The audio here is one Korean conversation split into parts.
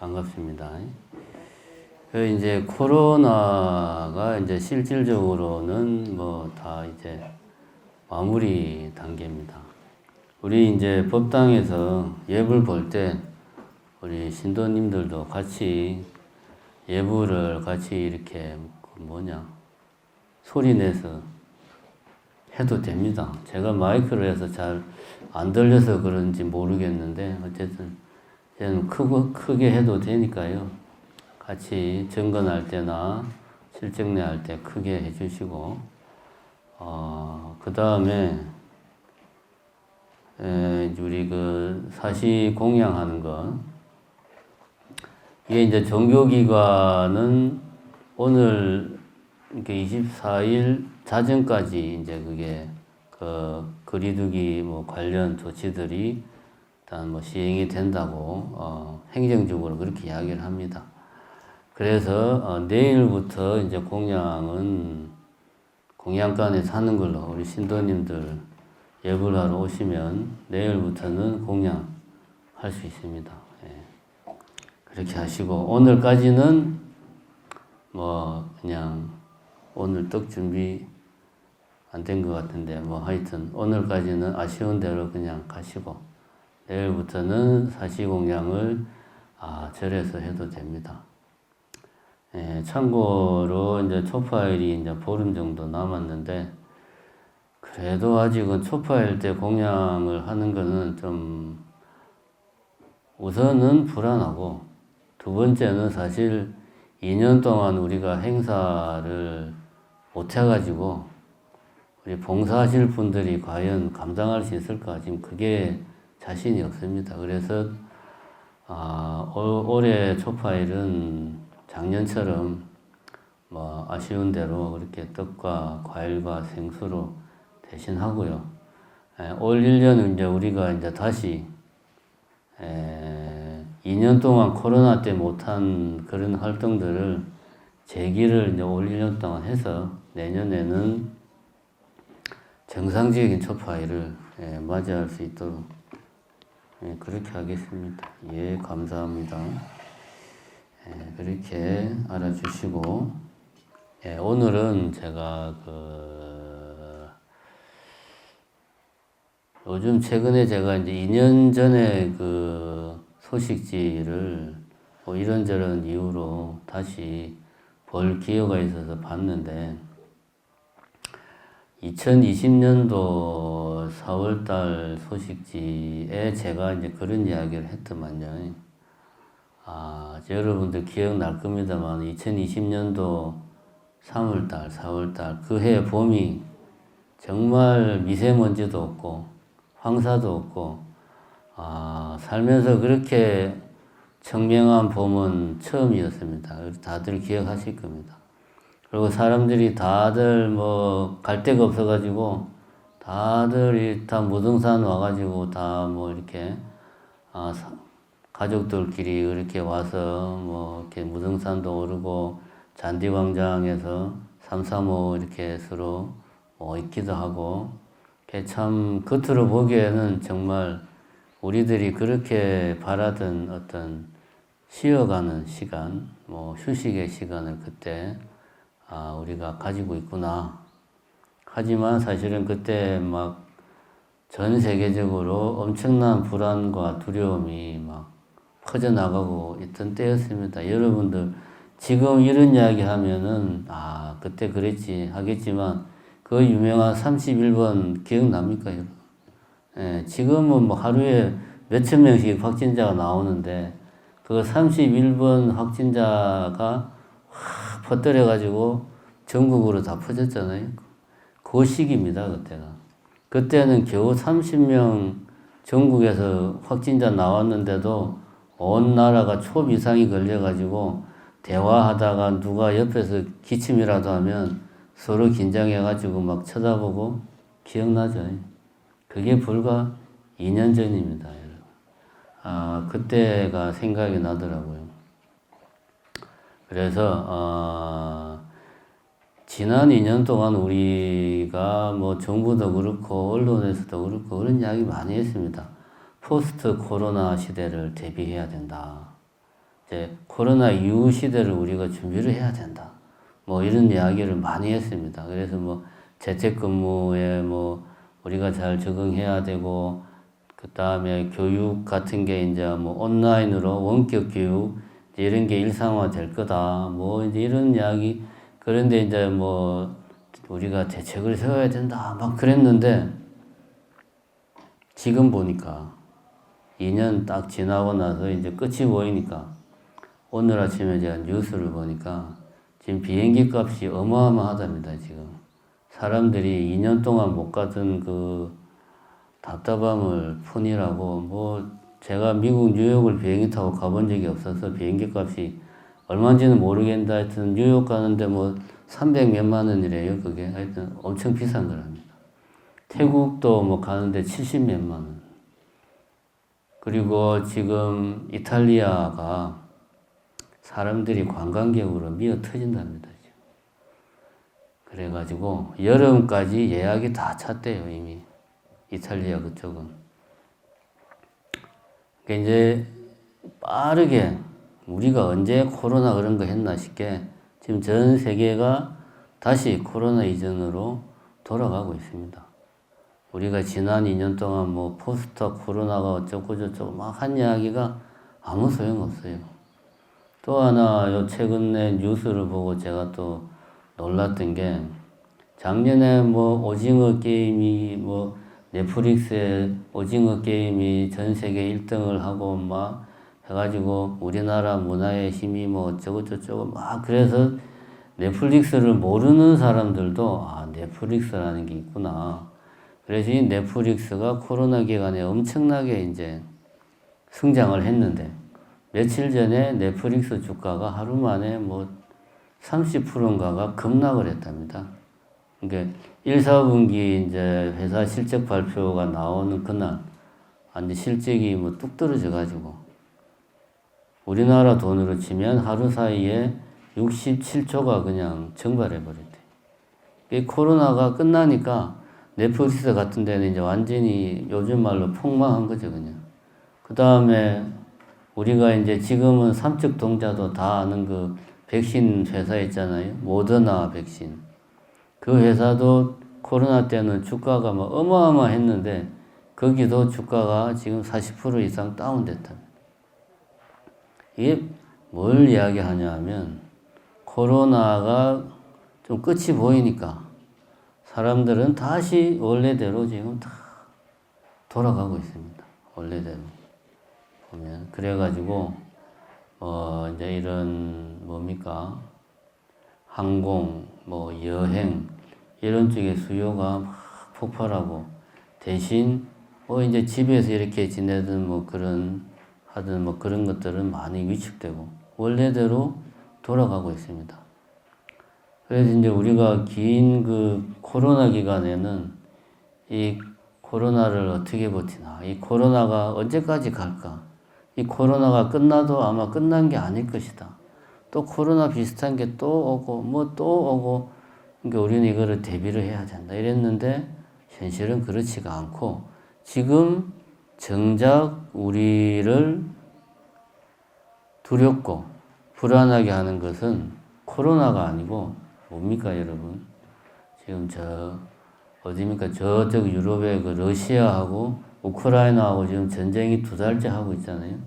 반갑습니다. 이제 코로나가 이제 실질적으로는 뭐 다 이제 마무리 단계입니다. 우리 이제 법당에서 예불 볼 때 우리 신도님들도 같이 예불을 같이 이렇게 소리 내서 해도 됩니다. 제가 마이크를 해서 잘 안 들려서 그런지 모르겠는데 어쨌든 저는 크게 해도 되니까요. 같이 정건할 때나 실정례 할 때 크게 해주시고, 그 다음에 우리 그 사시 공양하는 거, 이게 이제 종교기관은 오늘 이렇게 24일 자정까지 이제 그게 거리두기 뭐 관련 조치들이 일단 뭐 시행이 된다고 행정적으로 그렇게 이야기를 합니다. 그래서 내일부터 이제 공양간에서 하는 걸로 우리 신도님들 예불하러 오시면 내일부터는 공양할 수 있습니다. 예. 그렇게 하시고 오늘까지는 뭐 그냥 오늘 떡 준비 안 된 것 같은데 뭐 하여튼 오늘까지는 아쉬운 대로 그냥 가시고 내일부터는 사시공양을 절에서 해도 됩니다. 예, 참고로 이제 초파일이 이제 보름 정도 남았는데 그래도 아직은 초파일 때 공양을 하는 거는 좀 우선은 불안하고 두 번째는 사실 2년 동안 우리가 행사를 못 해가지고 우리 봉사하실 분들이 과연 감당할 수 있을까 지금 그게 자신이 없습니다. 그래서 올해 초파일은 작년처럼 뭐 아쉬운 대로 그렇게 떡과 과일과 생수로 대신하고요. 올 1년은 이제 우리가 이제 다시 2년 동안 코로나 때 못한 그런 활동들을 재기를 이제 올 1년 동안 해서 내년에는 정상적인 초파일을 맞이할 수 있도록 그렇게 하겠습니다. 예, 감사합니다. 그렇게 알아주시고, 오늘은 제가 요즘 최근에 제가 이제 2년 전에 그 소식지를 뭐 이런저런 이유로 다시 볼 기회가 있어서 봤는데, 2020년도 4월달 소식지에 제가 이제 그런 이야기를 했더만요. 여러분들 기억날 겁니다만 2020년도 3월달, 4월달 그 해 봄이 정말 미세먼지도 없고 황사도 없고 살면서 그렇게 청명한 봄은 처음이었습니다. 다들 기억하실 겁니다. 그리고 사람들이 다들 뭐 갈 데가 없어가지고 다들 다 무등산 와가지고 다 뭐 이렇게 가족들끼리 이렇게 와서 뭐 이렇게 무등산도 오르고 잔디광장에서 335 이렇게 서로 뭐 있기도 하고 참 겉으로 보기에는 정말 우리들이 그렇게 바라던 어떤 쉬어가는 시간, 뭐 휴식의 시간을 그때 우리가 가지고 있구나. 하지만 사실은 그때 막 전 세계적으로 엄청난 불안과 두려움이 막 퍼져나가고 있던 때였습니다. 여러분들 지금 이런 이야기 하면은 그때 그랬지 하겠지만 그 유명한 31번 기억납니까? 예, 지금은 뭐 하루에 몇천 명씩 확진자가 나오는데 그 31번 확진자가 확 퍼뜨려가지고 전국으로 다 퍼졌잖아요. 그 시기입니다, 그때가. 그때는 겨우 30명 전국에서 확진자 나왔는데도 온 나라가 초비상이 걸려가지고 대화하다가 누가 옆에서 기침이라도 하면 서로 긴장해가지고 막 쳐다보고 기억나죠? 그게 불과 2년 전입니다, 여러분. 그때가 생각이 나더라고요. 그래서 지난 2년 동안 우리가 뭐 정부도 그렇고 언론에서도 그렇고 그런 이야기 많이 했습니다. 포스트 코로나 시대를 대비해야 된다. 이제 코로나 이후 시대를 우리가 준비를 해야 된다. 뭐 이런 이야기를 많이 했습니다. 그래서 뭐 재택근무에 뭐 우리가 잘 적응해야 되고, 그 다음에 교육 같은 게 이제 뭐 온라인으로 원격 교육 이런 게 일상화 될 거다. 뭐 이제 이런 이야기. 그런데 이제 뭐 우리가 대책을 세워야 된다. 막 그랬는데 지금 보니까 2년 딱 지나고 나서 이제 끝이 보이니까 오늘 아침에 제가 뉴스를 보니까 지금 비행기 값이 어마어마하답니다, 지금. 사람들이 2년 동안 못 가던 그 답답함을 푼이라고, 뭐, 제가 미국 뉴욕을 비행기 타고 가본 적이 없어서 비행기 값이 얼마인지는 모르겠는데 하여튼 뉴욕 가는데 뭐 300 몇만 원이래요, 그게. 하여튼 엄청 비싼 거랍니다. 태국도 뭐 가는데 70 몇만 원. 그리고 지금 이탈리아가 사람들이 관광객으로 미어 터진답니다. 지금. 그래가지고 여름까지 예약이 다 찼대요, 이미. 이탈리아 그쪽은. 그러니까 이제 빠르게 우리가 언제 코로나 그런 거 했나 싶게 지금 전 세계가 다시 코로나 이전으로 돌아가고 있습니다. 우리가 지난 2년 동안 뭐 포스터 코로나가 어쩌고 저쩌고 막 한 이야기가 아무 소용없어요. 또 하나 요 최근에 뉴스를 보고 제가 또 놀랐던 게 작년에 뭐 오징어 게임이 뭐 넷플릭스에 오징어 게임이 전 세계 1등을 하고 막 해가지고 우리나라 문화의 힘이 뭐 어쩌고 저쩌고 막 그래서 넷플릭스를 모르는 사람들도 아 넷플릭스라는 게 있구나. 그래서 이 넷플릭스가 코로나 기간에 엄청나게 이제 성장을 했는데 며칠 전에 넷플릭스 주가가 하루 만에 뭐 30%인가가 급락을 했답니다. 그러니까 1, 4분기 이제 회사 실적 발표가 나오는 그날 완전 실적이 뭐 뚝 떨어져 가지고 우리나라 돈으로 치면 하루 사이에 67조가 그냥 증발해 버렸대. 이 코로나가 끝나니까 넷플릭스 같은 데는 이제 완전히 요즘 말로 폭망한 거죠, 그냥. 그 다음에 우리가 이제 지금은 삼척 동자도 다 아는 그 백신 회사 있잖아요. 모더나 백신. 그 회사도 코로나 때는 주가가 막 어마어마했는데 거기도 주가가 지금 40% 이상 다운됐답니다. 이게 뭘 이야기하냐 하면 코로나가 좀 끝이 보이니까 사람들은 다시 원래대로 지금 다 돌아가고 있습니다. 원래대로 보면 그래가지고 이제 이런 뭡니까 항공 뭐 여행 이런 쪽의 수요가 막 폭발하고 대신 뭐 이제 집에서 이렇게 지내든 뭐 그런 하든 뭐 그런 것들은 많이 위축되고 원래대로 돌아가고 있습니다. 그래서 이제 우리가 긴 그 코로나 기간에는 이 코로나를 어떻게 버티나, 이 코로나가 언제까지 갈까? 이 코로나가 끝나도 아마 끝난 게 아닐 것이다. 또 코로나 비슷한 게 또 오고, 뭐 또 오고, 그러니까 우리는 이거를 대비를 해야 된다. 이랬는데, 현실은 그렇지가 않고, 지금 정작 우리를 두렵고 불안하게 하는 것은 코로나가 아니고, 뭡니까, 여러분? 지금 어디입니까? 저쪽 유럽의 그 러시아하고 우크라이나하고 지금 전쟁이 2달째 하고 있잖아요.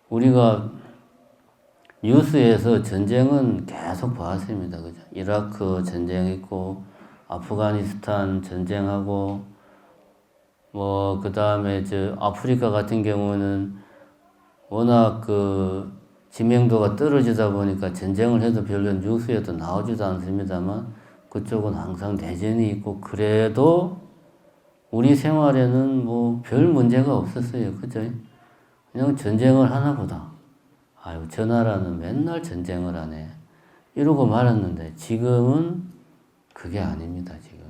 우리가 뉴스에서 전쟁은 계속 봐왔습니다. 그죠? 이라크 전쟁 있고, 아프가니스탄 전쟁하고, 뭐, 그 다음에 아프리카 같은 경우는 워낙 그 지명도가 떨어지다 보니까 전쟁을 해도 별로 뉴스에도 나오지도 않습니다만, 그쪽은 항상 내전이 있고, 그래도 우리 생활에는 뭐 별 문제가 없었어요. 그죠? 그냥 전쟁을 하나 보다. 아유, 저 나라는 맨날 전쟁을 하네. 이러고 말았는데, 지금은 그게 아닙니다, 지금.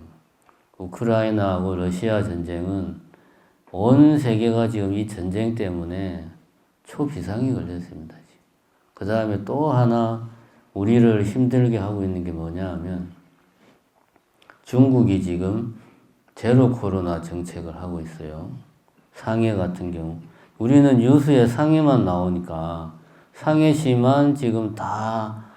우크라이나하고 러시아 전쟁은 온 세계가 지금 이 전쟁 때문에 초비상이 걸렸습니다. 그 다음에 또 하나 우리를 힘들게 하고 있는 게 뭐냐 하면 중국이 지금 제로 코로나 정책을 하고 있어요. 상해 같은 경우. 우리는 뉴스에 상해만 나오니까 상해시만 지금 다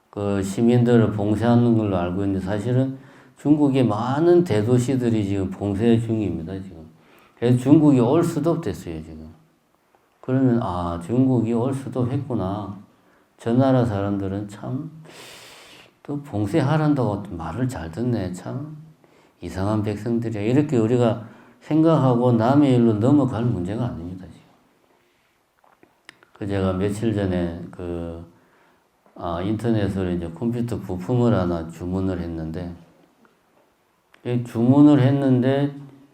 그 시민들을 봉쇄하는 걸로 알고 있는데 사실은 중국의 많은 대도시들이 지금 봉쇄 중입니다, 지금. 그래서 중국이 올 수도 됐어요, 지금. 그러면, 중국이 올 수도 했구나. 저 나라 사람들은 참, 또 봉쇄하란다고 말을 잘 듣네. 참, 이상한 백성들이야. 이렇게 우리가 생각하고 남의 일로 넘어갈 문제가 아닙니다, 지금. 제가 며칠 전에 인터넷으로 이제 컴퓨터 부품을 하나 주문을 했는데,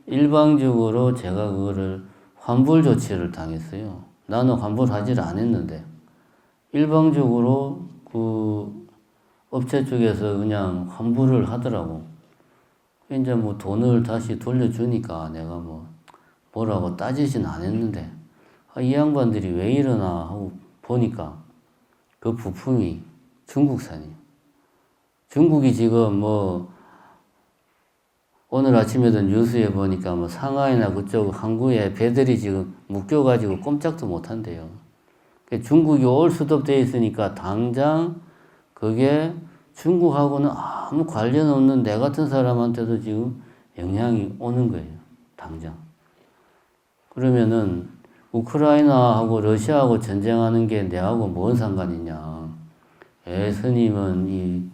일방적으로 제가 그거를 환불 조치를 당했어요. 나는 환불하지를 않았는데, 일방적으로 그 업체 쪽에서 그냥 환불을 하더라고. 이제 뭐 돈을 다시 돌려주니까 내가 뭐라고 따지진 않았는데, 이 양반들이 왜 이러나 하고 보니까 그 부품이 중국산이에요. 중국이 지금 오늘 아침에도 뉴스에 보니까 상하이나 그쪽 항구에 배들이 지금 묶여가지고 꼼짝도 못 한대요. 중국이 올 수도 돼 있으니까 당장 그게 중국하고는 아무 관련 없는 내 같은 사람한테도 지금 영향이 오는 거예요. 당장. 그러면은 우크라이나하고 러시아하고 전쟁하는 게 내하고 뭔 상관이냐. 스님은 이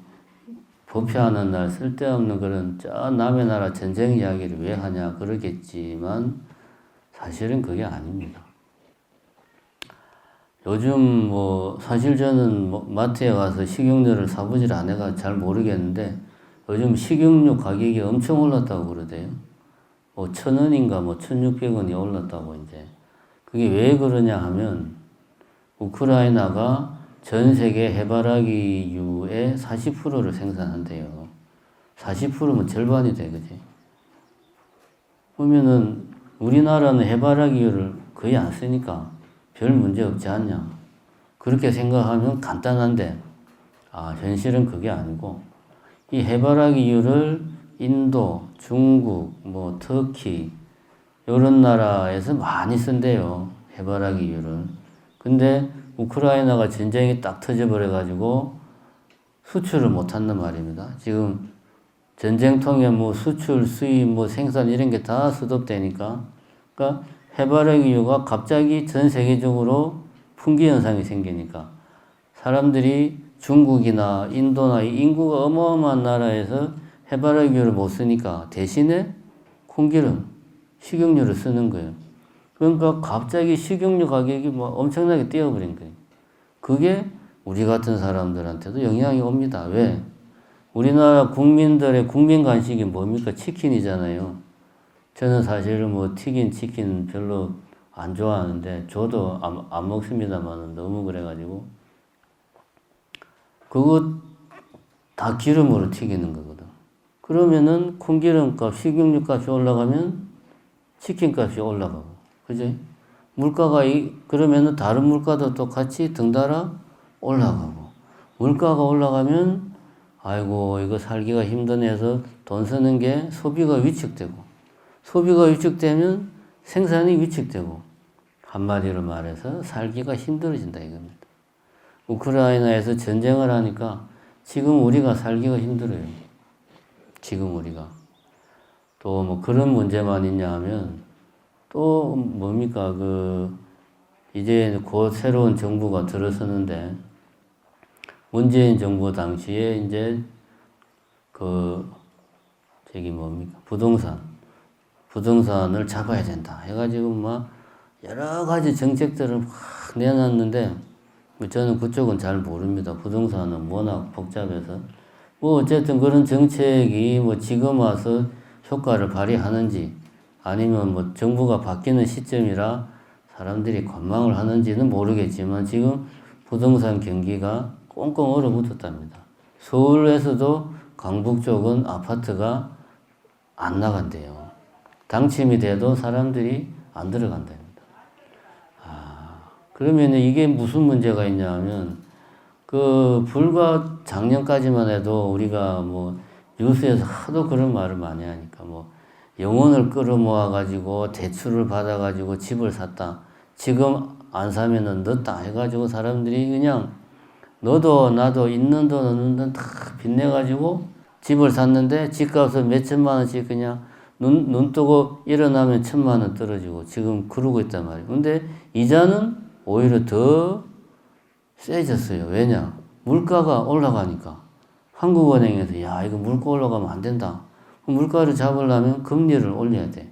법회하는 날 쓸데없는 그런 남의 나라 전쟁 이야기를 왜 하냐 그러겠지만 사실은 그게 아닙니다. 요즘 사실 저는 마트에 가서 식용유를 사보질 않아가 잘 모르겠는데 요즘 식용유 가격이 엄청 올랐다고 그러대요. 1,000원인가 1,600원이 올랐다고 이제. 그게 왜 그러냐 하면 우크라이나가 전 세계 해바라기유의 40%를 생산한대요. 40%면 절반이 돼, 그지? 그러면은 우리나라는 해바라기유를 거의 안 쓰니까 별 문제 없지 않냐. 그렇게 생각하면 간단한데, 현실은 그게 아니고, 이 해바라기유를 인도, 중국, 터키, 이런 나라에서 많이 쓴대요. 해바라기유를. 근데 우크라이나가 전쟁이 딱 터져버려가지고 수출을 못한단 말입니다. 지금 전쟁통에 수출, 수입, 생산 이런 게 다 스톱되니까. 그러니까 해바라기유가 갑자기 전 세계적으로 품귀 현상이 생기니까 사람들이 중국이나 인도나 인구가 어마어마한 나라에서 해바라기유를 못 쓰니까 대신에 콩기름, 식용유를 쓰는 거예요. 그러니까 갑자기 식용유 가격이 엄청나게 뛰어버린 거예요. 그게 우리 같은 사람들한테도 영향이 옵니다. 왜? 우리나라 국민들의 국민 간식이 뭡니까? 치킨이잖아요. 저는 사실은 튀긴 치킨 별로 안 좋아하는데 저도 안 먹습니다만 너무 그래가지고 그거 다 기름으로 튀기는 거거든. 그러면은 콩기름값, 식용유값이 올라가면 치킨값이 올라가고, 그지? 물가가 그러면은 다른 물가도 또 같이 덩달아 올라가고, 물가가 올라가면 아이고 이거 살기가 힘드네 해서 돈 쓰는 게 소비가 위축되고, 소비가 위축되면 생산이 위축되고, 한마디로 말해서 살기가 힘들어진다 이겁니다. 우크라이나에서 전쟁을 하니까 지금 우리가 살기가 힘들어요. 지금 우리가. 또 그런 문제만 있냐 하면 또 뭡니까 이제 곧 새로운 정부가 들어서는데 문재인 정부 당시에 이제 부동산을 잡아야 된다 해가지고 여러 가지 정책들을 막 내놨는데 저는 그쪽은 잘 모릅니다. 부동산은 워낙 복잡해서 어쨌든 그런 정책이 지금 와서 효과를 발휘하는지 아니면 정부가 바뀌는 시점이라 사람들이 관망을 하는지는 모르겠지만 지금 부동산 경기가 꽁꽁 얼어붙었답니다. 서울에서도 강북 쪽은 아파트가 안 나간대요. 당침이 돼도 사람들이 안 들어간답니다. 그러면 이게 무슨 문제가 있냐 하면 불과 작년까지만 해도 우리가 뉴스에서 하도 그런 말을 많이 하니까 영혼을 끌어모아 가지고 대출을 받아 가지고 집을 샀다. 지금 안 사면은 넣었다 해가지고 사람들이 그냥 너도 나도 있는 돈 없는 돈 다 빚내가지고 집을 샀는데 집값은 몇 천만 원씩 그냥 눈 뜨고 일어나면 1,000만 원 떨어지고 지금 그러고 있단 말이에요. 근데 이자는 오히려 더 세졌어요. 왜냐? 물가가 올라가니까. 한국은행에서 야 이거 물가 올라가면 안 된다. 물가를 잡으려면 금리를 올려야 돼.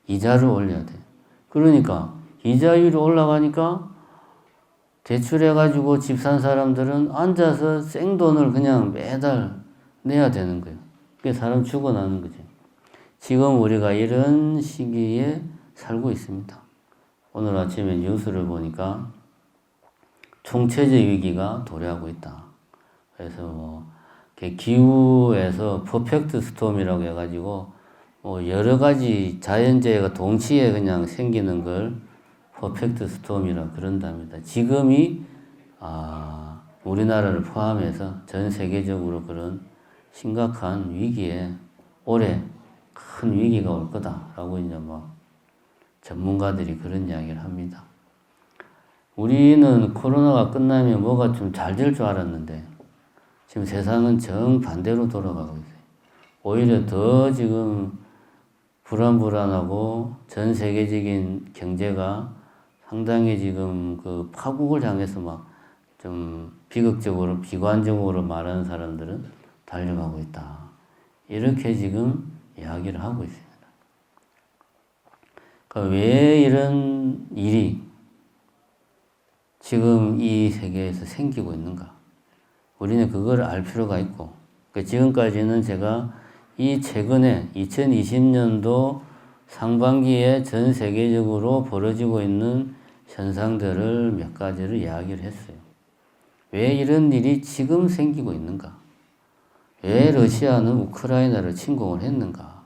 이자를 올려야 돼. 그러니까 이자율이 올라가니까 대출해가지고 집 산 사람들은 앉아서 생돈을 그냥 매달 내야 되는 거예요. 그게 사람 죽어나는 거지. 지금 우리가 이런 시기에 살고 있습니다. 오늘 아침에 뉴스를 보니까 총체적 위기가 도래하고 있다. 그래서 뭐 기후에서 퍼펙트 스톰이라고 해가지고 뭐 여러 가지 자연재해가 동시에 그냥 생기는 걸 퍼펙트 스톰이라 그런답니다. 지금이 우리나라를 포함해서 전 세계적으로 그런 심각한 위기에 올해 큰 위기가 올 거다라고 이제 뭐 전문가들이 그런 이야기를 합니다. 우리는 코로나가 끝나면 뭐가 좀 잘 될 줄 알았는데 지금 세상은 정반대로 돌아가고 있어요. 오히려 더 지금 불안하고 전 세계적인 경제가 상당히 지금 그 파국을 향해서 막 좀 비극적으로 비관적으로 말하는 사람들은 달려가고 있다. 이렇게 지금 이야기를 하고 있습니다. 그러니까 왜 이런 일이 지금 이 세계에서 생기고 있는가? 우리는 그걸 알 필요가 있고, 그러니까 지금까지는 제가 이 최근에 2020년도 상반기에 전 세계적으로 벌어지고 있는 현상들을 몇 가지를 이야기를 했어요. 왜 이런 일이 지금 생기고 있는가? 왜 러시아는 우크라이나를 침공을 했는가?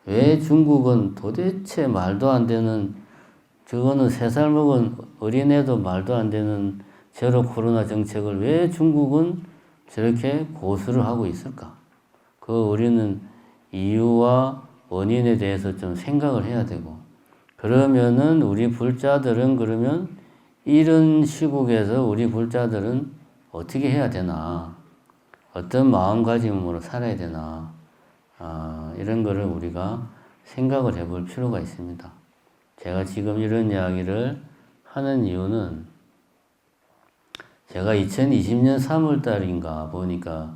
왜 중국은 도대체 말도 안 되는, 저거는 3살 먹은 어린애도 말도 안 되는 제로 코로나 정책을 왜 중국은 저렇게 고수를 하고 있을까? 우리는 이유와 원인에 대해서 좀 생각을 해야 되고, 그러면은 우리 불자들은 그러면 이런 시국에서 우리 불자들은 어떻게 해야 되나? 어떤 마음가짐으로 살아야 되나? 이런 거를 우리가 생각을 해볼 필요가 있습니다. 제가 지금 이런 이야기를 하는 이유는 제가 2020년 3월 달인가 보니까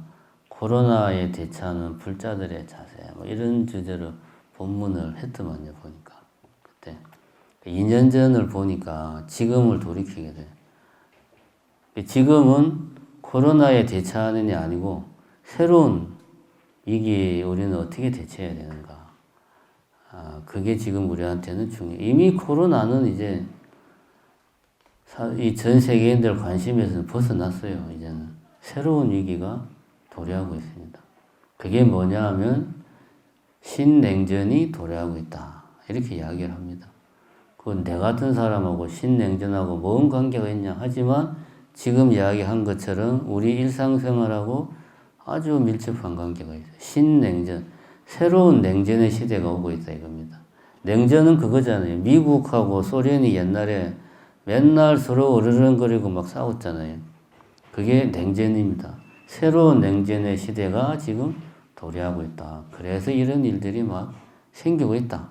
코로나에 대처하는 불자들의 자세, 뭐 이런 주제로 본문을 했더만요, 보니까. 그때. 2년 전을 보니까 지금을 돌이키게 돼요. 지금은 코로나에 대처하는 게 아니고 새로운 위기에 우리는 어떻게 대처해야 되는가. 그게 지금 우리한테는 중요해요. 이미 코로나는 이제 이 전 세계인들 관심에서 벗어났어요. 이제는 새로운 위기가 도래하고 있습니다. 그게 뭐냐 하면 신냉전이 도래하고 있다. 이렇게 이야기를 합니다. 그건 내 같은 사람하고 신냉전하고 뭔 관계가 있냐 하지만 지금 이야기한 것처럼 우리 일상생활하고 아주 밀접한 관계가 있어요. 신냉전, 새로운 냉전의 시대가 오고 있다 이겁니다. 냉전은 그거잖아요. 미국하고 소련이 옛날에 맨날 서로 으르렁거리고 막 싸웠잖아요. 그게 냉전입니다. 새로운 냉전의 시대가 지금 도래하고 있다. 그래서 이런 일들이 막 생기고 있다.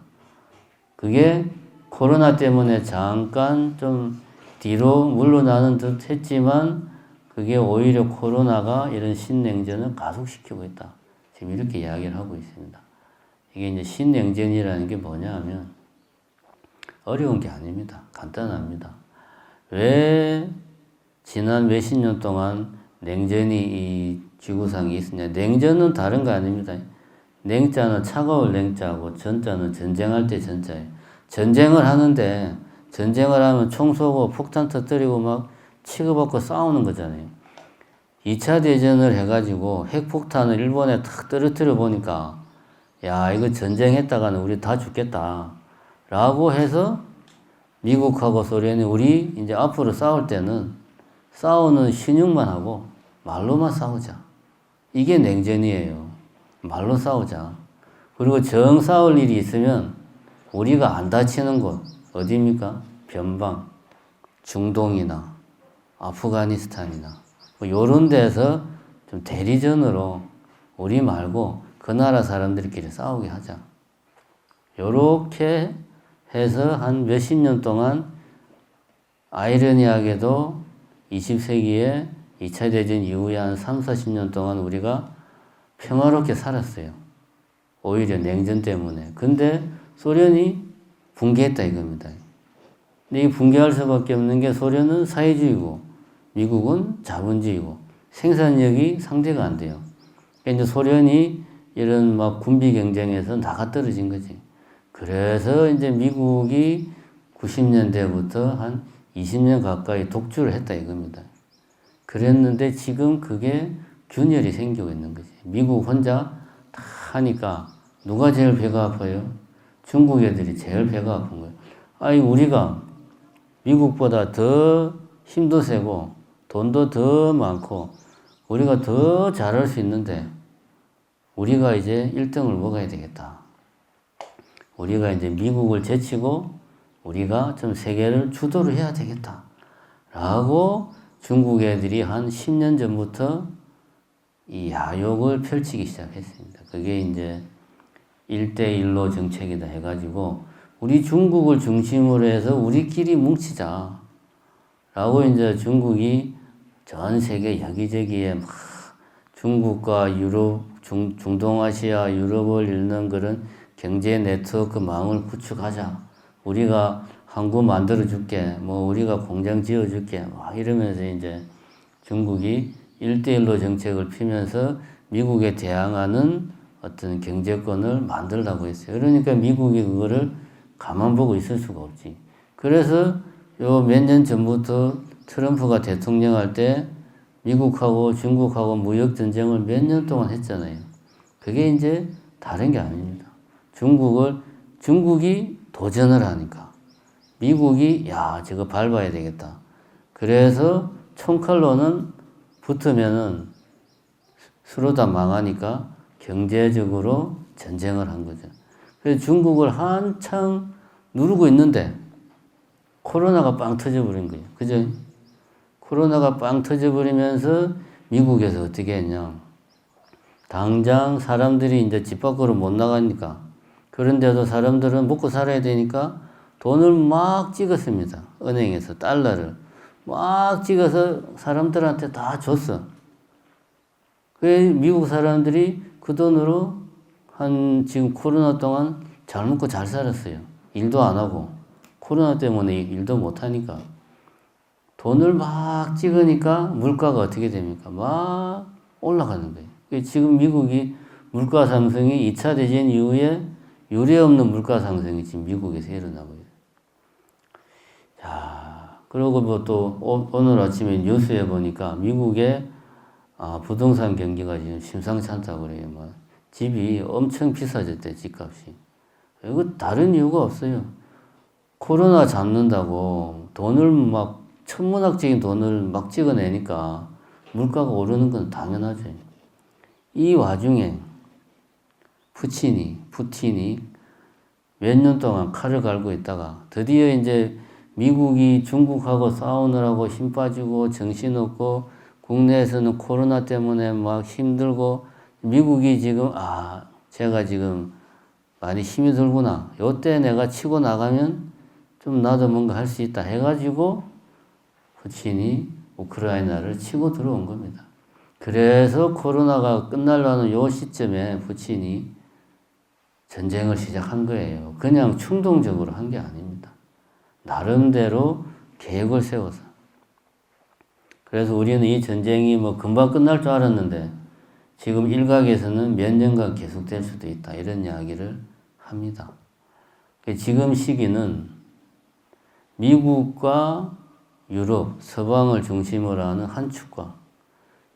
그게 코로나 때문에 잠깐 좀 뒤로 물러나는 듯 했지만 그게 오히려 코로나가 이런 신냉전을 가속시키고 있다. 지금 이렇게 이야기를 하고 있습니다. 이게 이제 신냉전이라는 게 뭐냐 하면 어려운 게 아닙니다. 간단합니다. 왜 지난 몇십 년 동안 냉전이 이 지구상에 있으냐. 냉전은 다른 거 아닙니다. 냉자는 차가울 냉자고 전자는 전쟁할 때 전자예요. 전쟁을 하는데 전쟁을 하면 총 쏘고 폭탄 터뜨리고 막 치고받고 싸우는 거잖아요. 2차 대전을 해가지고 핵폭탄을 일본에 탁 떨어뜨려 보니까 야 이거 전쟁했다가는 우리 다 죽겠다 라고 해서 미국하고 소련이 우리 이제 앞으로 싸울 때는 싸우는 신용만 하고 말로만 싸우자. 이게 냉전이에요. 말로 싸우자. 그리고 정 싸울 일이 있으면 우리가 안 다치는 곳 어디입니까? 변방. 중동이나 아프가니스탄이나 뭐 요런 데서 좀 대리전으로 우리 말고 그 나라 사람들끼리 싸우게 하자. 요렇게 해서 한 몇십 년 동안 아이러니하게도 20세기에 2차 대전 이후에 한 3, 40년 동안 우리가 평화롭게 살았어요. 오히려 냉전 때문에. 근데 소련이 붕괴했다 이겁니다. 근데 이 붕괴할 수밖에 없는 게 소련은 사회주의고 미국은 자본주의고 생산력이 상대가 안 돼요. 그러니까 이제 소련이 이런 막 군비 경쟁에서 나가 떨어진 거지. 그래서 이제 미국이 90년대부터 한 20년 가까이 독주를 했다 이겁니다. 그랬는데 지금 그게 균열이 생기고 있는 거지. 미국 혼자 다 하니까 누가 제일 배가 아파요? 중국 애들이 제일 배가 아픈 거예요. 아니 우리가 미국보다 더 힘도 세고 돈도 더 많고 우리가 더 잘할 수 있는데 우리가 이제 1등을 먹어야 되겠다. 우리가 이제 미국을 제치고 우리가 좀 세계를 주도를 해야 되겠다. 라고 중국 애들이 한 10년 전부터 이 야욕을 펼치기 시작했습니다. 그게 이제 1대1로 정책이다 해가지고 우리 중국을 중심으로 해서 우리끼리 뭉치자. 라고 이제 중국이 전 세계 여기저기에 막 중국과 유럽, 중동아시아, 유럽을 잇는 그런 경제 네트워크 망을 구축하자. 우리가 항구 만들어 줄게. 뭐 우리가 공장 지어 줄게. 막 이러면서 이제 중국이 1대1로 정책을 피면서 미국에 대항하는 어떤 경제권을 만들려고 했어요. 그러니까 미국이 그거를 가만 보고 있을 수가 없지. 그래서 요 몇 년 전부터 트럼프가 대통령 할 때 미국하고 중국하고 무역 전쟁을 몇 년 동안 했잖아요. 그게 이제 다른 게 아닙니다. 중국이 도전을 하니까 미국이 야 저거 밟아야 되겠다. 그래서 총칼로는 붙으면은 서로 다 망하니까 경제적으로 전쟁을 한 거죠. 그래서 중국을 한창 누르고 있는데 코로나가 빵 터져버린 거예요. 그죠? 코로나가 빵 터져버리면서 미국에서 어떻게 했냐. 당장 사람들이 이제 집 밖으로 못 나가니까 그런데도 사람들은 먹고 살아야 되니까 돈을 막 찍었습니다. 은행에서 달러를 막 찍어서 사람들한테 다 줬어. 그 미국 사람들이 그 돈으로 한 지금 코로나 동안 잘 먹고 잘 살았어요. 일도 안 하고 코로나 때문에 일도 못 하니까 돈을 막 찍으니까 물가가 어떻게 됩니까? 막 올라가는 거예요. 지금 미국이 물가 상승이 2차 대전 이후에 유례없는 물가 상승이 지금 미국에서 일어나고 있어요. 자, 그리고 뭐 또 오늘 아침에 뉴스에 보니까 미국의 부동산 경기가 지금 심상치 않다고 그래요. 뭐 집이 엄청 비싸졌대, 집값이. 이거 다른 이유가 없어요. 코로나 잡는다고 돈을 막 천문학적인 돈을 막 찍어내니까 물가가 오르는 건 당연하죠. 이 와중에 푸틴이 몇 년 동안 칼을 갈고 있다가 드디어 이제 미국이 중국하고 싸우느라고 힘 빠지고 정신없고 국내에서는 코로나 때문에 막 힘들고 미국이 지금 제가 지금 많이 힘이 들구나. 요때 내가 치고 나가면 좀 나도 뭔가 할 수 있다 해가지고 푸틴이 우크라이나를 치고 들어온 겁니다. 그래서 코로나가 끝나려는 요 시점에 푸틴이 전쟁을 시작한 거예요. 그냥 충동적으로 한 게 아닙니다. 나름대로 계획을 세워서. 그래서 우리는 이 전쟁이 뭐 금방 끝날 줄 알았는데 지금 일각에서는 몇 년간 계속될 수도 있다. 이런 이야기를 합니다. 지금 시기는 미국과 유럽, 서방을 중심으로 하는 한 축과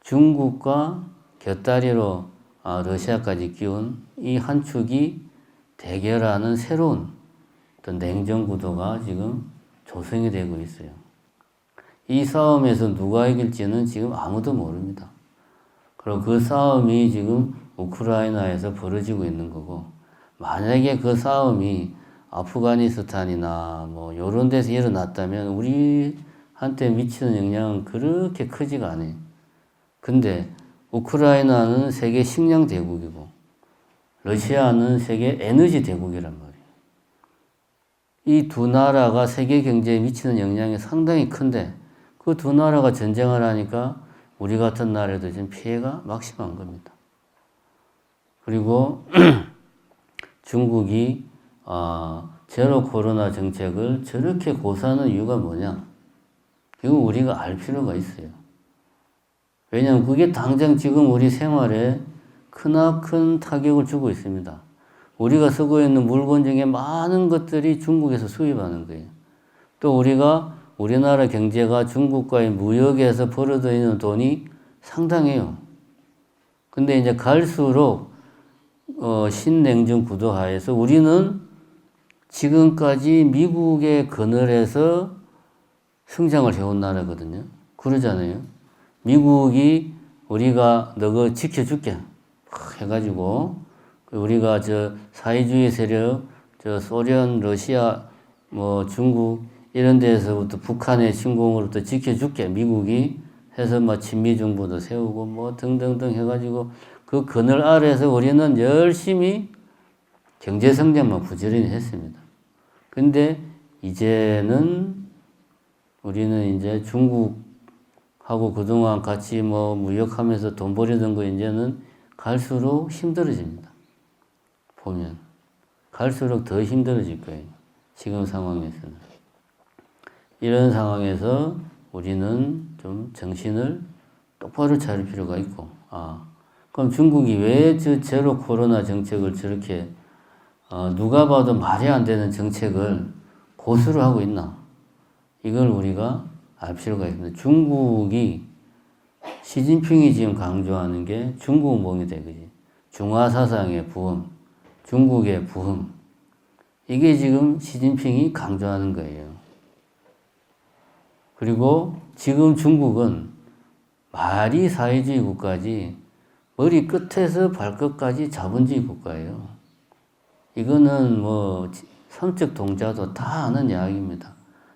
중국과 곁다리로 러시아까지 끼운 이 한 축이 대결하는 새로운 어떤 냉전 구도가 지금 조성이 되고 있어요. 이 싸움에서 누가 이길지는 지금 아무도 모릅니다. 그리고 그 싸움이 지금 우크라이나에서 벌어지고 있는 거고, 만약에 그 싸움이 아프가니스탄이나 뭐 요런 데서 일어났다면 우리 한때 미치는 영향은 그렇게 크지가 않아요. 근데 우크라이나는 세계 식량 대국이고 러시아는 세계 에너지 대국이란 말이에요. 이 두 나라가 세계 경제에 미치는 영향이 상당히 큰데 그 두 나라가 전쟁을 하니까 우리 같은 나라에도 지금 피해가 막심한 겁니다. 그리고 중국이 제로 코로나 정책을 저렇게 고수하는 이유가 뭐냐? 이거 우리가 알 필요가 있어요. 왜냐하면 그게 당장 지금 우리 생활에 크나큰 타격을 주고 있습니다. 우리가 쓰고 있는 물건 중에 많은 것들이 중국에서 수입하는 거예요. 또 우리나라 경제가 중국과의 무역에서 벌어들이는 돈이 상당해요. 근데 이제 갈수록 신냉전 구도 하에서 우리는 지금까지 미국의 그늘에서 성장을 해온 나라거든요. 그러잖아요. 미국이 우리가 너거 지켜줄게 해가지고 우리가 사회주의 세력, 소련, 러시아, 중국 이런 데에서부터 북한의 침공으로부터 지켜줄게 미국이 해서 친미 정부도 세우고 등등등 해가지고 그 그늘 아래에서 우리는 열심히 경제 성장만 부지런히 했습니다. 근데 이제는 우리는 이제 중국하고 그동안 같이 무역하면서 돈 벌이던 거 이제는 갈수록 힘들어집니다. 보면. 갈수록 더 힘들어질 거예요. 지금 상황에서는. 이런 상황에서 우리는 좀 정신을 똑바로 차릴 필요가 있고, 그럼 중국이 왜 제로 코로나 정책을 저렇게, 누가 봐도 말이 안 되는 정책을 고수를 하고 있나? 이걸 우리가 알 필요가 있습니다. 중국이, 시진핑이 지금 강조하는 게 중국몽이다, 그지? 중화사상의 부흥, 중국의 부흥. 이게 지금 시진핑이 강조하는 거예요. 그리고 지금 중국은 말이 사회주의 국가지 머리 끝에서 발끝까지 자본주의 국가예요. 이거는 선적 동자도 다 아는 이야기입니다.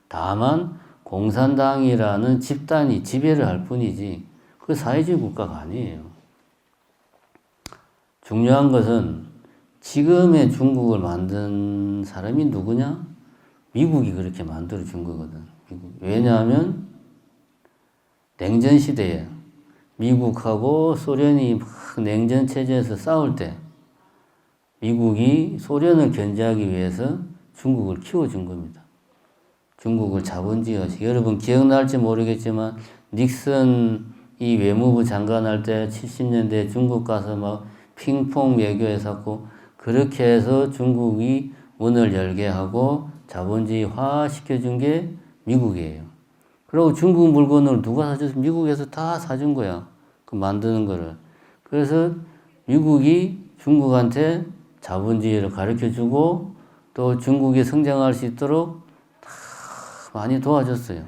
다만 공산당이라는 집단이 지배를 할 뿐이지 그 사회주의 국가가 아니에요. 중요한 것은 지금의 중국을 만든 사람이 누구냐? 미국이 그렇게 만들어준 거거든. 왜냐하면 냉전 시대에 미국하고 소련이 막 냉전 체제에서 싸울 때 미국이 소련을 견제하기 위해서 중국을 키워준 겁니다. 중국을 자본주의식. 여러분 기억날지 모르겠지만 닉슨이 외무부 장관 할 때 70년대 중국 가서 핑퐁 외교했었고 그렇게 해서 중국이 문을 열게 하고 자본주의화 시켜준 게 미국이에요. 그리고 중국 물건을 누가 사줬어? 미국에서 다 사준 거야. 그 만드는 거를. 그래서 미국이 중국한테 자본주의를 가르쳐주고 또 중국이 성장할 수 있도록 다 많이 도와줬어요.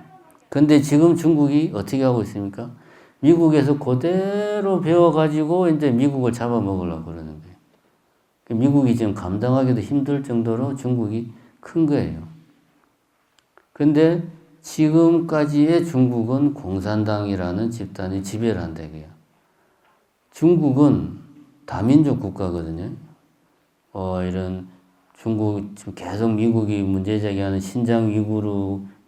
근데 지금 중국이 어떻게 하고 있습니까? 미국에서 그대로 배워가지고 이제 미국을 잡아먹으려고 그러는 거예요. 미국이 지금 감당하기도 힘들 정도로 중국이 큰 거예요. 근데 지금까지의 중국은 공산당이라는 집단이 지배를 한다고요. 중국은 다민족 국가거든요. 이런 중국 지금 계속 미국이 문제 제기하는 신장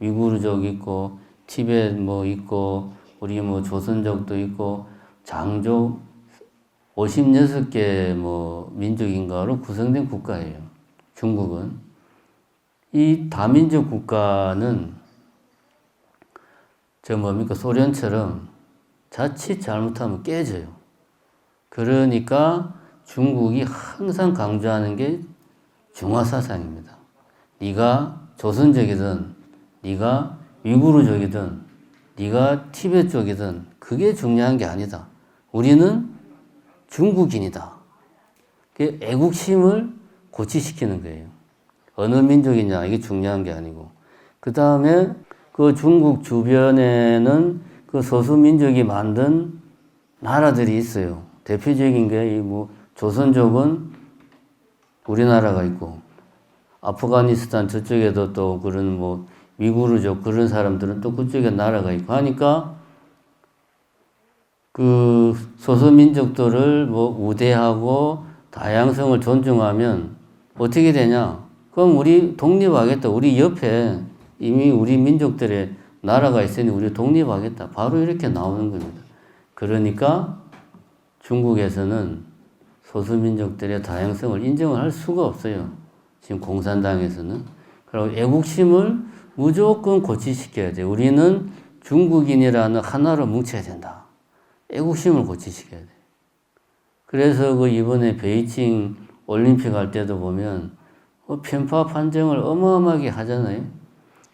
위구르족 있고 티베트 있고 우리 조선족도 있고 장족 56개 민족인가로 구성된 국가예요. 중국은. 이 다민족 국가는 소련처럼 자칫 잘못하면 깨져요. 그러니까 중국이 항상 강조하는 게 중화사상입니다. 네가 조선족이든 네가 위구르족이든 네가 티베트족이든 그게 중요한 게 아니다. 우리는 중국인이다. 애국심을 고취시키는 거예요. 어느 민족이냐 이게 중요한 게 아니고 그 다음에 그 중국 주변에는 그 소수민족이 만든 나라들이 있어요. 대표적인 게 조선족은 우리나라가 있고 아프가니스탄 저쪽에도 또 그런 위구르족 그런 사람들은 또 그쪽에 나라가 있고 하니까 그 소수민족들을 뭐 우대하고 다양성을 존중하면 어떻게 되냐? 그럼 우리 독립하겠다. 우리 옆에 이미 우리 민족들의 나라가 있으니 우리 독립하겠다. 바로 이렇게 나오는 겁니다. 그러니까 중국에서는 소수민족들의 다양성을 인정을 할 수가 없어요. 지금 공산당에서는. 그리고 애국심을 무조건 고취시켜야 돼요. 우리는 중국인이라는 하나로 뭉쳐야 된다. 애국심을 고취시켜야 돼요. 그래서 그 이번에 베이징 올림픽 할 때도 보면 편파 판정을 어마어마하게 하잖아요.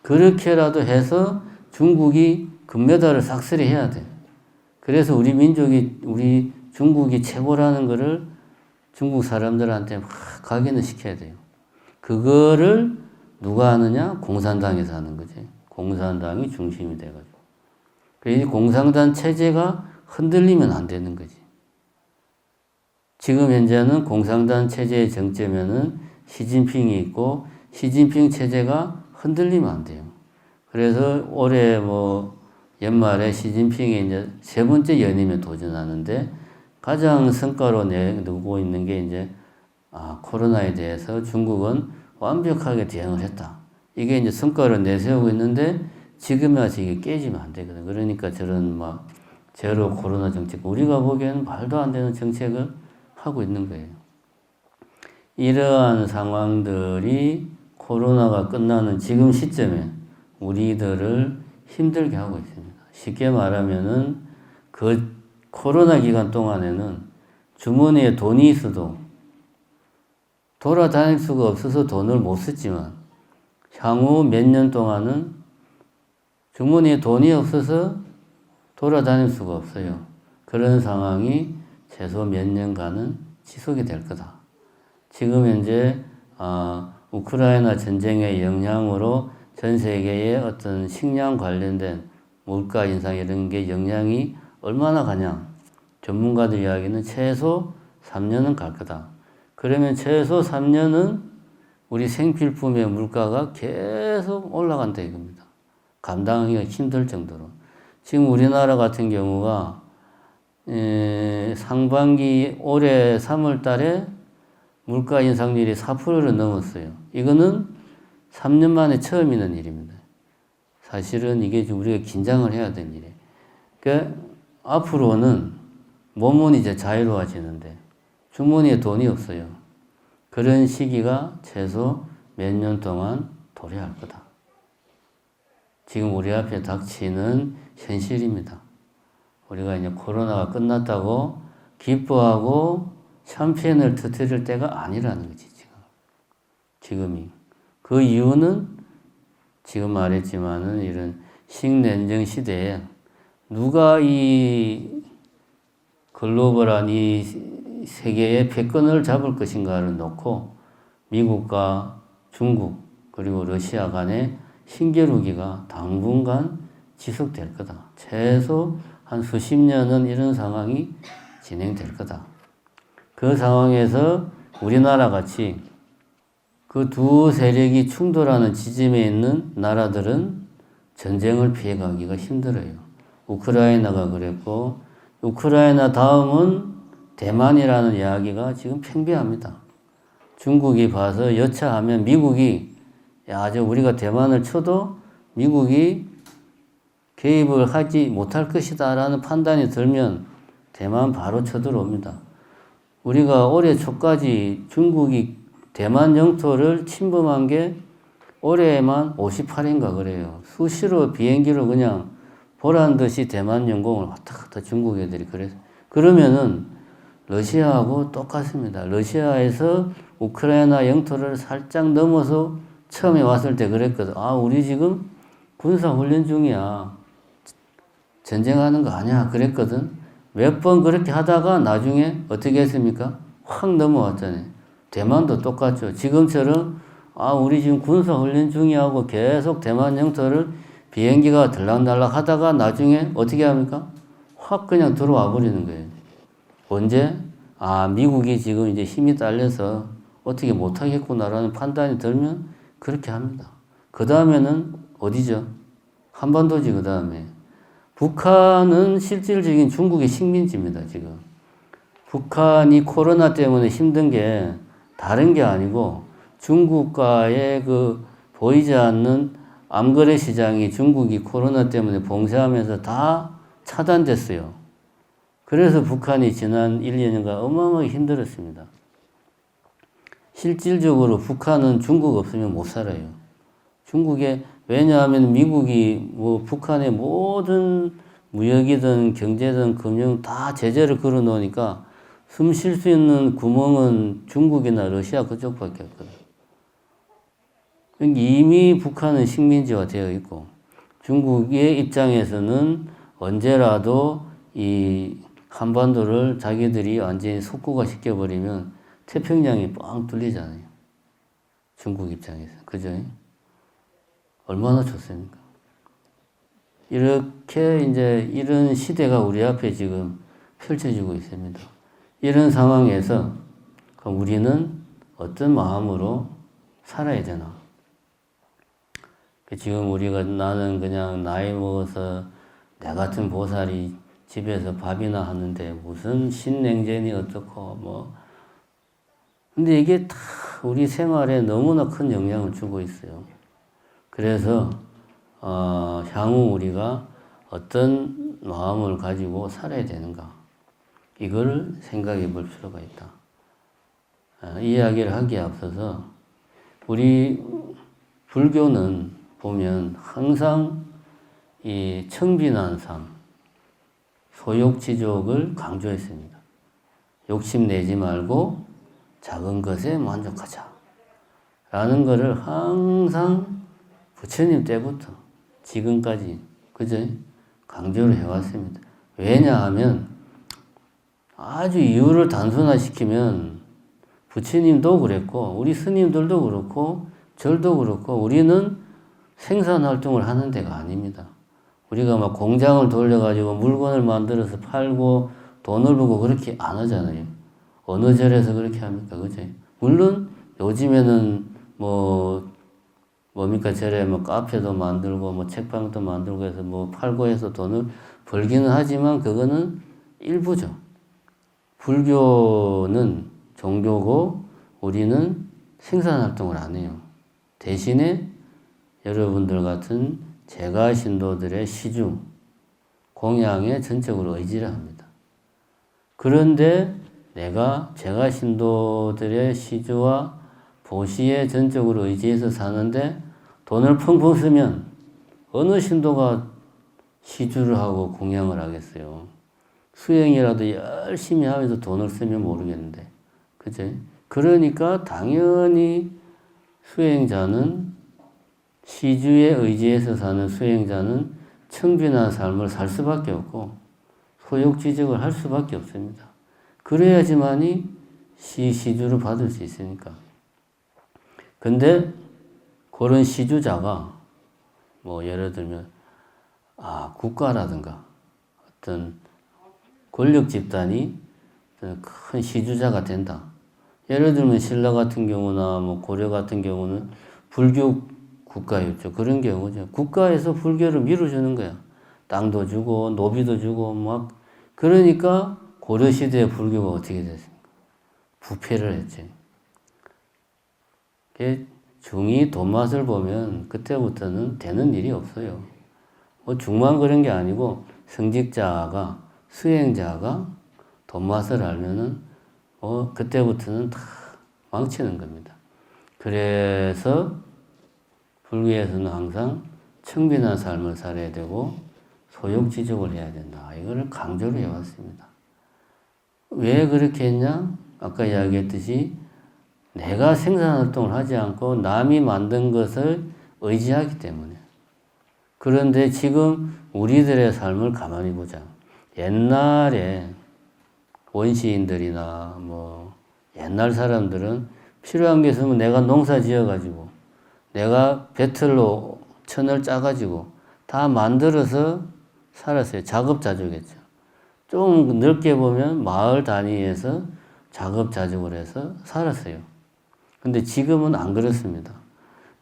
그렇게라도 해서 중국이 금메달을 싹쓸이 해야 돼. 그래서 우리 민족이, 우리 중국이 최고라는 거를 중국 사람들한테 막 각인을 시켜야 돼요. 그거를 누가 하느냐? 공산당에서 하는 거지. 공산당이 중심이 돼가지고. 그래서 공산당 체제가 흔들리면 안 되는 거지. 지금 현재는 공산당 체제의 정점에는 시진핑이 있고 시진핑 체제가 흔들리면 안 돼요. 그래서 올해 뭐 연말에 시진핑이 이제 세 번째 연임에 도전하는데 가장 성과로 내두고 있는 게 이제 코로나에 대해서 중국은 완벽하게 대응을 했다. 이게 이제 성과를 내세우고 있는데 지금 와서 이게 깨지면 안 되거든. 그러니까 저런 막 제로 코로나 정책, 우리가 보기에는 말도 안 되는 정책을 하고 있는 거예요. 이러한 상황들이 코로나가 끝나는 지금 시점에 우리들을 힘들게 하고 있습니다. 쉽게 말하면은 그 코로나 기간 동안에는 주머니에 돈이 있어도 돌아다닐 수가 없어서 돈을 못 썼지만 향후 몇 년 동안은 주머니에 돈이 없어서 돌아다닐 수가 없어요. 그런 상황이 최소 몇 년간은 지속이 될 거다. 지금 현재 우크라이나 전쟁의 영향으로 전 세계의 어떤 식량 관련된 물가 인상 이런 게 영향이 얼마나 가냐. 전문가들 이야기는 최소 3년은 갈 거다. 그러면 최소 3년은 우리 생필품의 물가가 계속 올라간다 이겁니다. 감당하기가 힘들 정도로. 지금 우리나라 같은 경우가 상반기 올해 3월 달에 물가 인상률이 4%를 넘었어요. 이거는 3년 만에 처음 있는 일입니다. 사실은 이게 우리가 긴장을 해야 될 일이에요. 그러니까 앞으로는 몸은 이제 자유로워지는데 주머니에 돈이 없어요. 그런 시기가 최소 몇 년 동안 도래할 거다. 지금 우리 앞에 닥치는 현실입니다. 우리가 이제 코로나가 끝났다고 기뻐하고 샴페인을 터뜨릴 때가 아니라는 거지, 지금이. 그 이유는 지금 말했지만은 이런 신냉전 시대에 누가 이 글로벌한 이 세계의 패권을 잡을 것인가를 놓고 미국과 중국 그리고 러시아 간의 신겨루기가 당분간 지속될 거다. 최소 한 수십 년은 이런 상황이 진행될 거다. 그 상황에서 우리나라 같이 그 두 세력이 충돌하는 지점에 있는 나라들은 전쟁을 피해가기가 힘들어요. 우크라이나가 그랬고 우크라이나 다음은 대만이라는 이야기가 지금 팽배합니다. 중국이 봐서 여차하면 미국이 우리가 대만을 쳐도 미국이 개입을 하지 못할 것이다 라는 판단이 들면 대만 바로 쳐들어옵니다. 우리가 올해 초까지 중국이 대만 영토를 침범한 게 올해만 58인가 그래요. 수시로 비행기로 그냥 보란 듯이 대만 영공을 왔다 갔다 중국 애들이 그래서. 그러면은 러시아하고 똑같습니다. 러시아에서 우크라이나 영토를 살짝 넘어서 처음에 왔을 때 그랬거든. 우리 지금 군사훈련 중이야. 전쟁하는 거 아니야. 그랬거든. 몇 번 그렇게 하다가 나중에 어떻게 했습니까? 확 넘어왔잖아요. 대만도 똑같죠. 지금처럼 우리 지금 군사훈련 중이하고 계속 대만 영토를 비행기가 들락날락 하다가 나중에 어떻게 합니까? 확 그냥 들어와 버리는 거예요. 언제? 미국이 지금 이제 힘이 딸려서 어떻게 못하겠구나라는 판단이 들면 그렇게 합니다. 그 다음에는 어디죠? 한반도지. 그 다음에 북한은 실질적인 중국의 식민지입니다. 지금 북한이 코로나 때문에 힘든 게 다른 게 아니고 중국과의 그 보이지 않는 암거래 시장이 중국이 코로나 때문에 봉쇄하면서 다 차단됐어요. 그래서 북한이 지난 1, 2년간 어마어마하게 힘들었습니다. 실질적으로 북한은 중국 없으면 못 살아요. 왜냐하면 미국이 뭐 북한의 모든 무역이든 경제든 금융 다 제재를 걸어 놓으니까 숨 쉴 수 있는 구멍은 중국이나 러시아 그쪽밖에 없거든. 이미 북한은 식민지화 되어 있고 중국의 입장에서는 언제라도 이 한반도를 자기들이 완전히 속국화 시켜버리면 태평양이 뻥 뚫리잖아요. 중국 입장에서. 그죠? 얼마나 좋습니까? 이렇게 이제 이런 시대가 우리 앞에 지금 펼쳐지고 있습니다. 이런 상황에서 그럼 우리는 어떤 마음으로 살아야 되나? 지금 우리가 나는 그냥 나이 먹어서 내 같은 보살이 집에서 밥이나 하는데 무슨 신냉전이 어떻고 뭐. 근데 이게 다 우리 생활에 너무나 큰 영향을 주고 있어요. 그래서 향후 우리가 어떤 마음을 가지고 살아야 되는가 이걸 생각해 볼 필요가 있다. 이 이야기를 하기에 앞서서 우리 불교는 보면 항상 이 청빈한 삶, 소욕지족을 강조했습니다. 욕심내지 말고 작은 것에 만족하자 라는 것을 항상 부처님 때부터 지금까지 그죠? 강조를 해왔습니다. 왜냐하면 아주 이유를 단순화시키면 부처님도 그랬고 우리 스님들도 그렇고 절도 그렇고 우리는 생산활동을 하는 데가 아닙니다. 우리가 막 공장을 돌려가지고 물건을 만들어서 팔고 돈을 벌고 그렇게 안 하잖아요. 어느 절에서 그렇게 합니까? 그죠? 물론 요즘에는 뭡니까? 절에 뭐 카페도 만들고 뭐 책방도 만들고 해서 뭐 팔고 해서 돈을 벌기는 하지만 그거는 일부죠. 불교는 종교고 우리는 생산활동을 안 해요. 대신에 여러분들 같은 제가 신도들의 시주, 공양에 전적으로 의지를 합니다. 그런데 제가 신도들의 시주와 보시에 전적으로 의지해서 사는데 돈을 펑펑 쓰면 어느 신도가 시주를 하고 공양을 하겠어요. 수행이라도 열심히 하면서 돈을 쓰면 모르겠는데. 그죠? 그러니까 당연히 수행자는 시주에 의지해서 사는 수행자는 청빈한 삶을 살 수밖에 없고 소욕지적을 할 수밖에 없습니다. 그래야지만이 시주를 받을 수 있으니까. 근데 그런 시주자가 뭐 예를 들면 국가라든가 어떤 권력 집단이 큰 시주자가 된다. 예를 들면 신라 같은 경우나 뭐 고려 같은 경우는 불교 국가였죠. 그런 경우죠. 국가에서 불교를 밀어주는 거야. 땅도 주고 노비도 주고 막 그러니까 고려 시대의 불교가 어떻게 됐습니까? 부패를 했죠. 중이 돈맛을 보면 그때부터는 되는 일이 없어요. 뭐 중만 그런 게 아니고 성직자가 수행자가 돈맛을 알면은 그때부터는 다 망치는 겁니다. 그래서 불교에서는 항상 청빈한 삶을 살아야 되고 소욕지족을 해야 된다. 이거를 강조를 해왔습니다. 왜 그렇게 했냐? 아까 이야기했듯이 내가 생산활동을 하지 않고 남이 만든 것을 의지하기 때문에. 그런데 지금 우리들의 삶을 가만히 보자. 옛날에 원시인들이나 뭐 옛날 사람들은 필요한 게 있으면 내가 농사 지어가지고 내가 배틀로 천을 짜가지고 다 만들어서 살았어요. 자급자족했죠. 좀 넓게 보면 마을 단위에서 자급자족을 해서 살았어요. 근데 지금은 안 그렇습니다.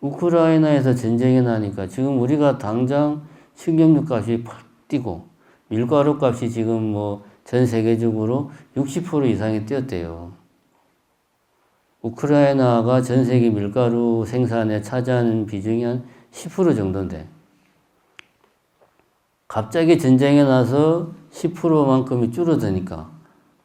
우크라이나에서 전쟁이 나니까 지금 우리가 당장 식용유 값이 팍 뛰고 밀가루 값이 지금 뭐 전 세계적으로 60% 이상이 뛰었대요. 우크라이나가 전 세계 밀가루 생산에 차지하는 비중이 한 10% 정도인데 갑자기 전쟁이 나서 10%만큼이 줄어드니까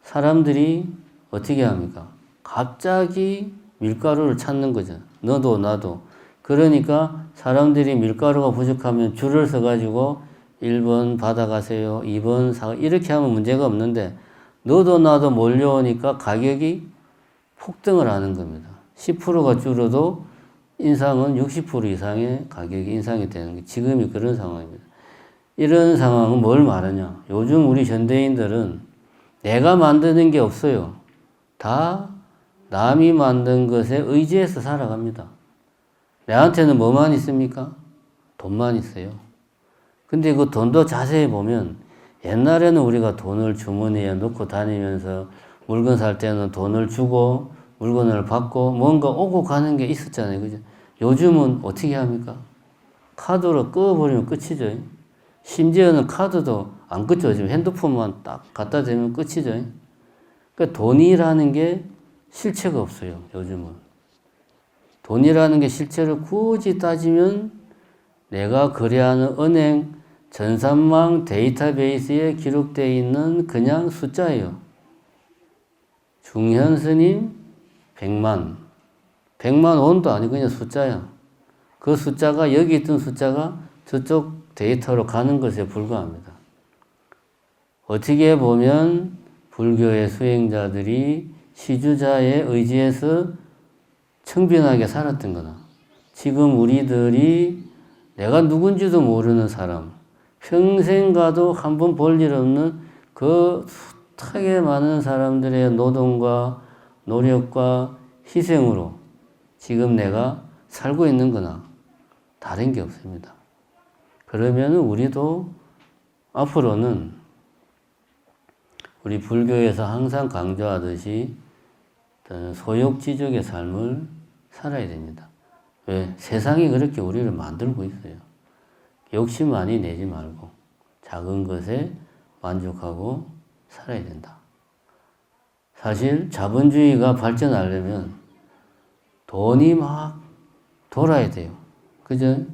사람들이 어떻게 합니까? 갑자기 밀가루를 찾는 거죠. 너도 나도. 그러니까 사람들이 밀가루가 부족하면 줄을 서가지고 1번 받아가세요. 2번 사 이렇게 하면 문제가 없는데 너도 나도 몰려오니까 가격이 폭등을 하는 겁니다. 10%가 줄어도 인상은 60% 이상의 가격이 인상이 되는 게 지금이 그런 상황입니다. 이런 상황은 뭘 말하냐? 요즘 우리 현대인들은 내가 만드는 게 없어요. 다 남이 만든 것에 의지해서 살아갑니다. 내한테는 뭐만 있습니까? 돈만 있어요. 근데 그 돈도 자세히 보면 옛날에는 우리가 돈을 주머니에 넣고 다니면서 물건 살 때는 돈을 주고 물건을 받고 뭔가 오고 가는 게 있었잖아요. 그죠? 요즘은 어떻게 합니까? 카드로 꺼버리면 끝이죠. 심지어는 카드도 안 끊죠. 지금 핸드폰만 딱 갖다 대면 끝이죠. 그러니까 돈이라는 게 실체가 없어요. 요즘은. 돈이라는 게 실체를 굳이 따지면 내가 거래하는 은행 전산망 데이터베이스에 기록되어 있는 그냥 숫자예요. 중현스님 100만. 100만 원도 아니고 그냥 숫자야. 그 숫자가 여기 있던 숫자가 저쪽 데이터로 가는 것에 불과합니다. 어떻게 보면 불교의 수행자들이 시주자의 의지에서 청빈하게 살았던 거나 지금 우리들이 내가 누군지도 모르는 사람, 평생 가도 한 번 볼 일 없는 그 숱하게 많은 사람들의 노동과 노력과 희생으로 지금 내가 살고 있는 거나 다른 게 없습니다. 그러면 우리도 앞으로는 우리 불교에서 항상 강조하듯이 소욕지족의 삶을 살아야 됩니다. 왜? 세상이 그렇게 우리를 만들고 있어요. 욕심 많이 내지 말고 작은 것에 만족하고 살아야 된다. 사실 자본주의가 발전하려면 돈이 막 돌아야 돼요. 그죠?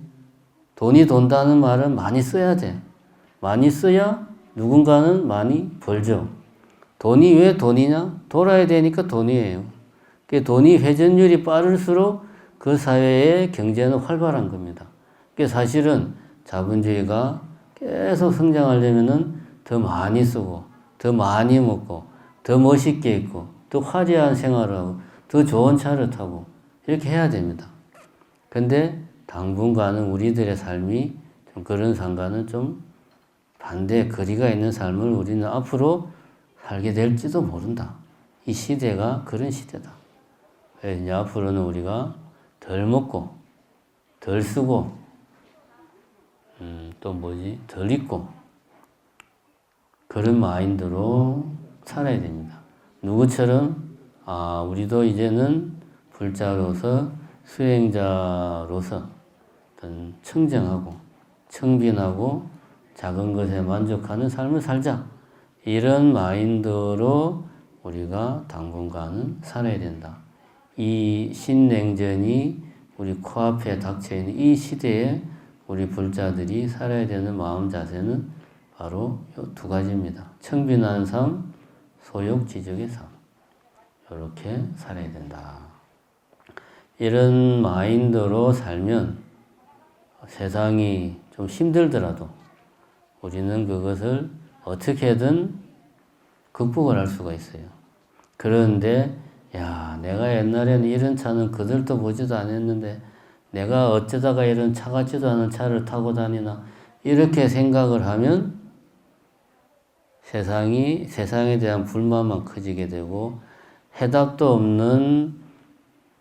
돈이 돈다는 말은 많이 써야 돼. 많이 써야 누군가는 많이 벌죠. 돈이 왜 돈이냐? 돌아야 되니까 돈이에요. 그 돈이 회전율이 빠를수록 그 사회의 경제는 활발한 겁니다. 그 사실은 자본주의가 계속 성장하려면은 더 많이 쓰고, 더 많이 먹고, 더 멋있게 입고, 더 화려한 생활을 하고, 더 좋은 차를 타고, 이렇게 해야 됩니다. 근데 당분간은 우리들의 삶이 좀 그런 상과는 좀 반대 거리가 있는 삶을 우리는 앞으로 살게 될지도 모른다. 이 시대가 그런 시대다. 이제 앞으로는 우리가 덜 먹고, 덜 쓰고, 또 뭐지? 덜 입고, 그런 마인드로 살아야 됩니다. 누구처럼, 우리도 이제는 불자로서, 수행자로서 어떤 청정하고, 청빈하고, 작은 것에 만족하는 삶을 살자. 이런 마인드로 우리가 당분간은 살아야 된다. 이 신냉전이 우리 코앞에 닥쳐있는 이 시대에 우리 불자들이 살아야 되는 마음 자세는 바로 이 두 가지입니다. 청빈한 삶, 소욕지족의 삶. 이렇게 살아야 된다. 이런 마인드로 살면 세상이 좀 힘들더라도 우리는 그것을 어떻게든 극복을 할 수가 있어요. 그런데 내가 옛날에는 이런 차는 그들도 보지도 않았는데 내가 어쩌다가 이런 차 같지도 않은 차를 타고 다니나 이렇게 생각을 하면 세상에 대한 불만만 커지게 되고 해답도 없는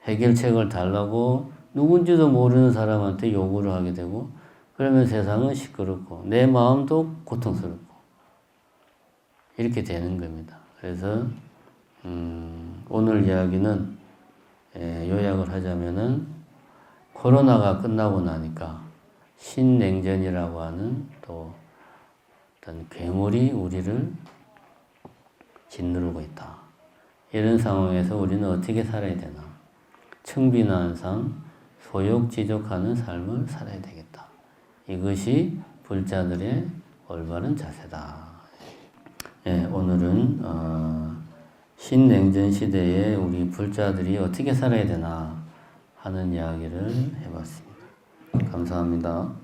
해결책을 달라고 누군지도 모르는 사람한테 요구를 하게 되고 그러면 세상은 시끄럽고 내 마음도 고통스럽고 이렇게 되는 겁니다. 그래서 오늘 이야기는 요약을 하자면은 코로나가 끝나고 나니까 신냉전이라고 하는 또 어떤 괴물이 우리를 짓누르고 있다. 이런 상황에서 우리는 어떻게 살아야 되나? 청빈한 소욕지족하는 삶을 살아야 되겠다. 이것이 불자들의 올바른 자세다. 예, 오늘은 신냉전 시대에 우리 불자들이 어떻게 살아야 되나 하는 이야기를 해봤습니다. 감사합니다.